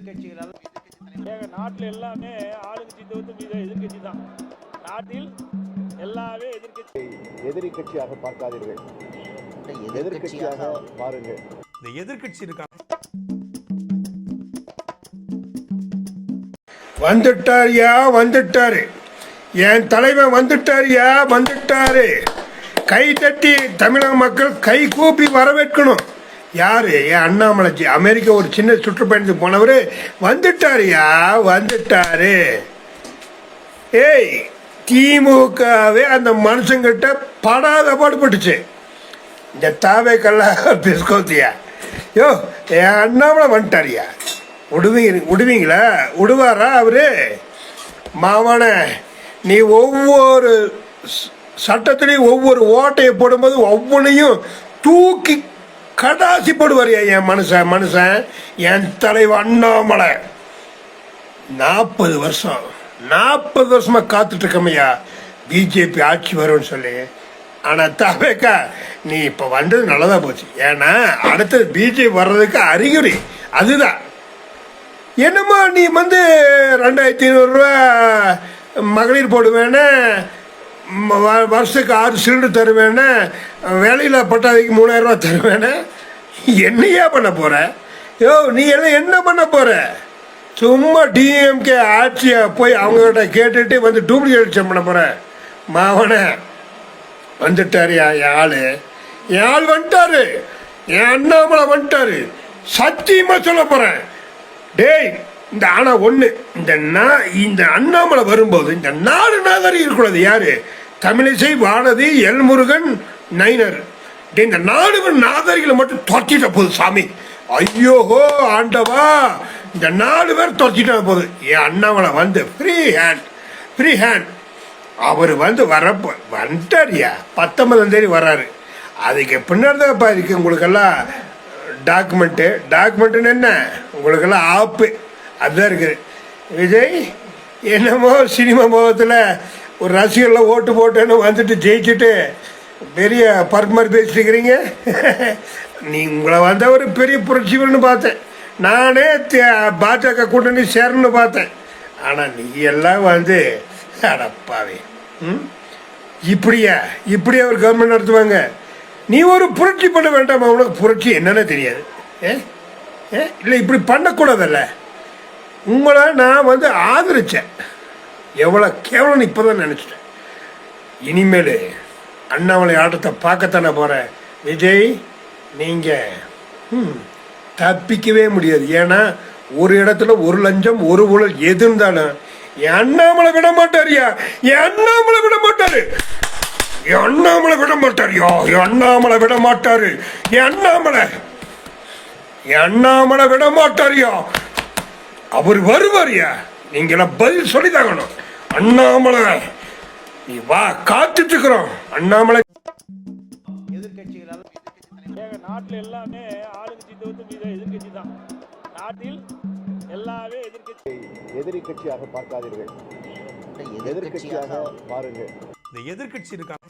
எதிர்க்கட்சிகளால் நாட்டில் எல்லாமே ஆளுங்கட்சி தவிர்த்து எதிர்கட்சி தான். நாட்டில் எல்லாமே எதிர்கட்சி. எதிரி கட்சியாக பார்க்காதீர்கள், எதிர்கட்சியாக பாருங்கள். இந்த எதிர்கட்சி இருக்காங்க. வந்துட்டாரியா வந்துட்டாரு, என் தலைவன் வந்துட்டாரியா வந்துட்டாரு. கை தட்டி தமிழக மக்கள் கை கூப்பி வரவேற்கணும். யாரு? என் அண்ணாமலைஜி. அமெரிக்கா ஒரு சின்ன சுற்றுப்பயணத்துக்கு போனவர் வந்துட்டாரியா வந்துட்டாரு. ஏய், திமுகவே அந்த மனுஷங்கிட்ட படாத பாடுபட்டுச்சு. இந்த தாவேக்கெல்லாம் பிஸ்கோத்தியா. யோ, என் அண்ணாமலை வந்துட்டாரியா. விடுவீங்களா? விடுவாரா அவரு? மாவான, நீ ஒவ்வொரு சட்டத்திலையும் ஒவ்வொரு ஓட்டையை போடும்போது ஒவ்வொன்றையும் தூக்கி கடாசி போடுவாரியா என் மனுஷன் என் தலைவர் அண்ணாமலை. 40 வருஷமா காத்துட்டு இருக்கமையா பிஜேபி ஆட்சி வரும்னு சொல்லி. ஆனால் தவேக்கா, நீ இப்போ வந்தது நல்லதா போச்சு. ஏன்னா அடுத்தது பிஜேபி வர்றதுக்கு அறிகுறி அதுதான். என்னம்மா நீ 2500 ரூபா மகளிர் போடுவேன்னு, வருஷத்துக்கு 6 சிலிண்டர் தருவேன்னு, வேலையில் பட்டாதிக்கு 3000 ரூபா தருவேன்னு, என்னையா பண்ண போகிற? யோ, நீ எல்லாம் என்ன பண்ண போகிற? சும்மா டிஎம்கே ஆட்சியை போய் அவங்ககிட்ட கேட்டுட்டு டூப்ளிகேட் பண்ண போகிற. மாவன வந்துட்டாருயா என் ஆள் வந்துட்டாரு. என் அண்ணாமலை வந்துட்டாரு. சத்தியமாக சொல்ல போகிறேன். டேய், இந்த ஆனால் ஒன்று, இந்த அண்ணாமலை வரும்போது இந்த 4 நாகரி இருக்கக்கூடாது. யாரு? தமிழிசை, வானதி, எல்முருகன், நைனர். டே, இந்த 4 நாகரிகளை மட்டும் துரத்திட்ட போகுது சாமி. ஐயோஹோ ஆண்டவா, இந்த 4 பேர் துரத்திட்ட போகுது. என் அண்ணாமலை ஃப்ரீ ஹேண்ட் அவர் வரப்போ வந்துட்டாரியா. 19ஆம் தேதி வர்றாரு. அதுக்கு பின்னாடி தான்ப்பா இருக்கு உங்களுக்கெல்லாம் டாக்குமெண்ட்டுன்னு என்ன, உங்களுக்கெல்லாம் ஆப்பு அதுதான் இருக்குது. விஜய் என்னமோ சினிமா முகத்தில் ஒரு ரசிகர்லாம் ஓட்டு போட்டேன்னு ஜெயிச்சுட்டு பெரிய பர்மர் பேசிட்டுருக்கிறீங்க. நீ உங்களை ஒரு பெரிய புரட்சிகள்னு பார்த்தேன். நானே பாஜக கூட்டணி சேரணும்னு பார்த்தேன். ஆனால் நீ எல்லாம் அடப்பாவே, இப்படியா ஒரு கவர்மெண்ட் நடத்துவாங்க? நீ ஒரு புரட்சி பண்ண வேண்டாமா? உனக்கு புரட்சி என்னன்னு தெரியாது. இல்லை, இப்படி பண்ணக்கூடாதல்ல. உங்களை நான் ஆதரிச்சேன். எவ்வளோ கேவலம்னு இப்போ தான் நினச்சிட்டேன். இனிமேல் அண்ணாமலை ஆட்டத்தை பார்க்கத்தானே போகிறேன். விஜய், நீங்கள் தப்பிக்கவே முடியாது. ஏன்னா ஒரு இடத்துல ஒரு லஞ்சம் ஒரு ஊழல் எது இருந்தாலும் என் அண்ணாமலை விட மாட்டாரியா. என் அண்ணாமலை விட மாட்டாரு. என் அண்ணாமலை விட மாட்டாரியா. என் அண்ணாமலை விட மாட்டாரு. என் அண்ணாமலை விட மாட்டாரியா. அவர் வருவாரியா. நீங்களாம் பதில் சொல்லிதாகணும். அண்ணாமலை நீ வா, காத்துட்டு இருக்கிறோம். அண்ணாமலை எதிர்கட்சிகளால் நாட்டில் எல்லாமே ஆளுங்கட்சி தவிர்த்து எதிர்கட்சி தான். நாட்டில் எல்லாமே எதிரி கட்சியாக பார்க்காதீர்கள், எதிர்கட்சியாக பாருங்கள். இந்த எதிர்கட்சி இருக்காங்க.